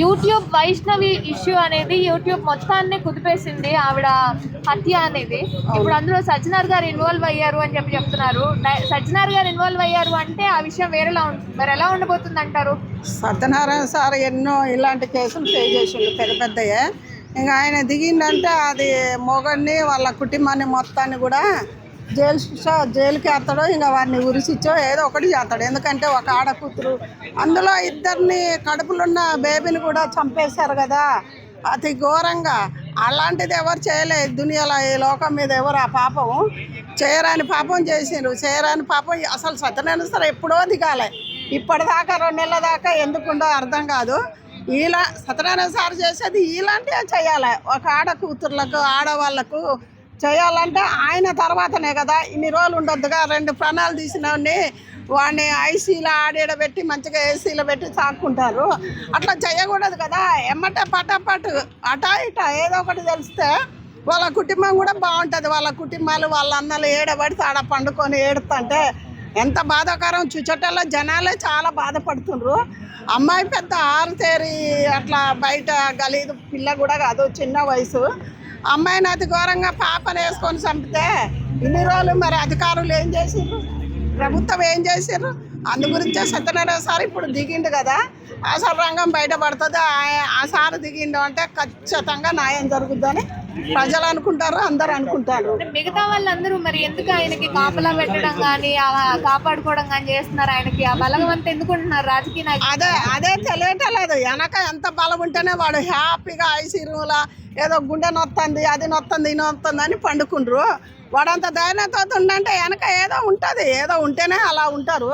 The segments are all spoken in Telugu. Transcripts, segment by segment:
యూట్యూబ్ వైష్ణవి ఇష్యూ అనేది యూట్యూబ్ మొత్తాన్ని కుదిపేసింది ఆవిడ హత్య అనేది. ఇప్పుడు అందులో సజ్జనార్ గారు ఇన్వాల్వ్ అయ్యారు అని చెప్తున్నారు. సజ్జనార్ గారు ఇన్వాల్వ్ అయ్యారు అంటే ఆ విషయం మరి ఎలా ఉండబోతుంది అంటారు? సత్యనారాయణ సార్ ఎన్నో ఇలాంటి కేసులు ఫేస్ చేసిండు పెద్ద పెద్దయే. ఇంకా ఆయన దిగిందంటే అది మొగడిని వాళ్ళ కుటుంబాన్ని మొత్తాన్ని కూడా జైలుకి వేస్తాడు. ఇంకా వారిని ఉరిసిచ్చో ఏదో ఒకటి చేస్తాడు. ఎందుకంటే ఒక ఆడకూతురు, అందులో ఇద్దరిని కడుపులున్న బేబీని కూడా చంపేశారు కదా, అతి ఘోరంగా. అలాంటిది ఎవరు చేయలేదు దునియాలో, ఈ లోకం మీద ఎవరు ఆ పాపం చేయరాని పాపం చేసిండ్రు. చేయరాని పాపం అసలు సత్యనారాయణ సార్ ఎప్పుడో దిగాలి. ఇప్పటిదాకా 2 నెలల దాకా ఎందుకుండో అర్థం కాదు. ఇలా సత్యనారాయణ సార్ చేసేది ఇలాంటివే చేయాలి. ఒక ఆడకూతుర్లకు ఆడవాళ్లకు చేయాలంటే ఆయన తర్వాతనే కదా. ఇన్ని రోజులు ఉండొద్దుగా. 2 ప్రాణాలు తీసినవన్నీ వాడిని ఐసీలో ఆడేడబెట్టి మంచిగా ఏసీలో పెట్టి సాక్కుంటారు. అట్లా చేయకూడదు కదా. ఎమ్మటే పటాపట్ అటా ఇటా ఏదో ఒకటి తెలిస్తే వాళ్ళ కుటుంబం కూడా బాగుంటుంది. వాళ్ళ కుటుంబాలు వాళ్ళ అన్నలు ఏడబడితే ఆడ పండుకొని ఏడుతుంటే ఎంత బాధాకరం. చుచ్చటల్లో జనాలే చాలా బాధపడుతుండ్రు. అమ్మాయి పెద్ద ఆరుతేరి అట్లా బయట గలీదు పిల్ల కూడా కాదు, చిన్న వయసు. అమ్మాయిని అతి ఘోరంగా పాపను వేసుకొని చంపితే ఇన్ని రోజులు మరి అధికారులు ఏం చేసిర్రు, ప్రభుత్వం ఏం చేసిర్రు? అందు గురించే సత్యనారాయణ సార్ ఇప్పుడు దిగిండు కదా. అసలు రంగం బయటపడుతుంది. ఆ సార్ దిగిండు అంటే ఖచ్చితంగా న్యాయం జరుగుద్దని ప్రజలు అనుకుంటారు, అందరు అనుకుంటారు. మిగతా వాళ్ళందరూ మరి ఎందుకు ఆయనకి కాపలా పెట్టడం కానీ కాపాడుకోవడం కానీ చేస్తున్నారు? ఆయనకి ఆ బలం అంతా ఎందుకుంటున్నారు రాజకీయ? అదే తెలియటలేదు. వెనక ఎంత బలం ఉంటేనే వాడు హ్యాపీగా ఐసీరూలా ఏదో గుండె నొత్తంది, అది నొత్తంది, ఇది నొత్తంది అని పండుకుండ్రు. వాడంత ధైర్యంతో ఉండంటే వెనక ఏదో ఉంటుంది. ఏదో ఉంటేనే అలా ఉంటారు.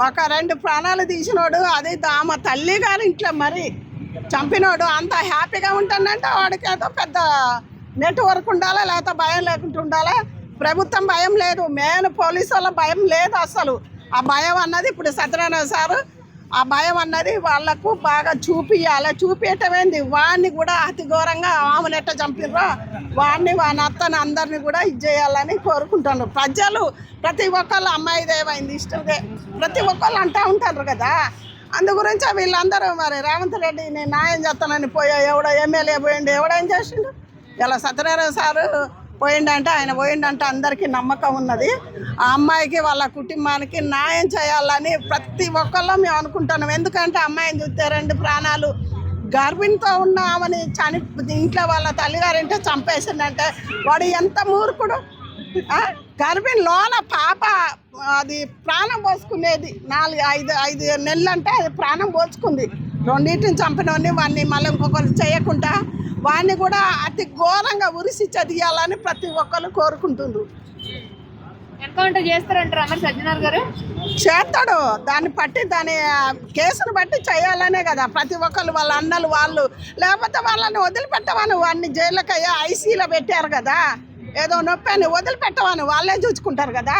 ఒక 2 ప్రాణాలు తీసినోడు, అది ఆమె తల్లి గారి ఇంట్లో మరి చంపినోడు అంత హ్యాపీగా ఉంటాడంటే వాడికి ఏదో పెద్ద నెట్వర్క్ ఉండాలి, లేకపోతే భయం లేకుండా ఉండాలి. ప్రభుత్వం భయం లేదు, మెయిన్ పోలీసు వాళ్ళ భయం లేదు అసలు. ఆ భయం అన్నది ఇప్పుడు సత్యనారాయణ సారు ఆ భయం అన్నది వాళ్లకు బాగా చూపియాలి. చూపించటమేంది, వాడిని కూడా అతి ఘోరంగా ఆమెను ఎట్ట చంపిర్రో వాడిని వాని అత్తని అందరినీ కూడా ఇది చేయాలని కోరుకుంటున్నారు ప్రజలు. ప్రతి ఒక్కళ్ళు అమ్మాయిది ఏమైంది ఇష్టందే ప్రతి ఒక్కళ్ళు అంటూ ఉంటారు కదా. అందు గురించి వీళ్ళందరూ మరి రేవంత్ రెడ్డి నేను న్యాయం చేస్తానని పోయా, ఎవడో ఎమ్మెల్యే పోయిండు, ఎవడేం చేసిండు? ఇలా సత్యనారాయణ సారు పోయిండంటే ఆయన పోయిండంటే అందరికీ నమ్మకం ఉన్నది. ఆ అమ్మాయికి వాళ్ళ కుటుంబానికి న్యాయం చేయాలని ప్రతి ఒక్కళ్ళం మేము అనుకుంటున్నాం. ఎందుకంటే అమ్మాయిని చూస్తే 2 ప్రాణాలు గర్భిణితో ఉన్న ఆమెని ఇంట్లో వాళ్ళ తల్లిగారింటే చంపేసిందంటే వాడు ఎంత మూర్ఖుడు. గర్భిణి లోన పాప అది ప్రాణం పోసుకునేది 4-5 నెలలు అంటే అది ప్రాణం పోసుకుంది. 2 చంపినవన్నీ వాడిని మళ్ళీ ఇంకొకరు చేయకుండా వాడిని కూడా అతి ఘోరంగా ఉరిసి చదియాలని ప్రతి ఒక్కరు కోరుకుంటుండ్రు. ఎన్కౌంటర్ చేస్తారంటారా మరి సజ్జనార్ గారు? చేస్తాడు. దాన్ని బట్టి దాని కేసును బట్టి చేయాలనే కదా ప్రతి ఒక్కరు వాళ్ళ అన్నలు వాళ్ళు. లేకపోతే వాళ్ళని వదిలిపెట్టవాను, వాడిని జైలుకి ఐసీలో పెట్టారు కదా. ఏదో నొప్పిని వదిలిపెట్టవాను, వాళ్ళే చూసుకుంటారు కదా.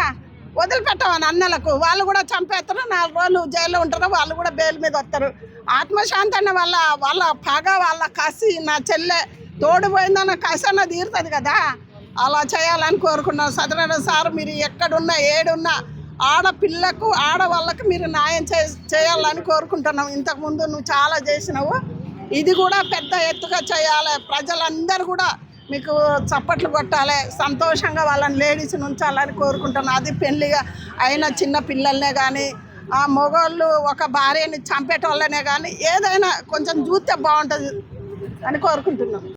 వదిలిపెట్టవాను అన్నలకు, వాళ్ళు కూడా చంపేస్తారు. 4 రోజులు జైల్లో ఉంటారు, వాళ్ళు కూడా బెయిల్ మీద వస్తారు. ఆత్మశాంతి అన్న వాళ్ళ పగ, వాళ్ళ కసి, నా చెల్లె తోడిపోయిందన్న కసి అన్న తీరుతుంది కదా. అలా చేయాలని కోరుకున్నాను. సత్యనారాయణ సార్ మీరు ఎక్కడున్నా ఏడున్నా ఆడపిల్లకు ఆడవాళ్ళకు మీరు న్యాయం చేయాలని కోరుకుంటున్నాం. ఇంతకుముందు నువ్వు చాలా చేసినావు, ఇది కూడా పెద్ద ఎత్తుగా చేయాలి. ప్రజలందరూ కూడా మీకు చప్పట్లు కొట్టాలి, సంతోషంగా వాళ్ళని లేడీస్ని ఉంచాలని కోరుకుంటున్నాను. అది పెళ్ళిగా అయిన చిన్న పిల్లల్నే కానీ ఆ మగవాళ్ళు ఒక భార్యని చంపేటోళ్ళనే కానీ ఏదైనా కొంచెం చూస్తే బాగుంటుంది అని కోరుకుంటున్నాం.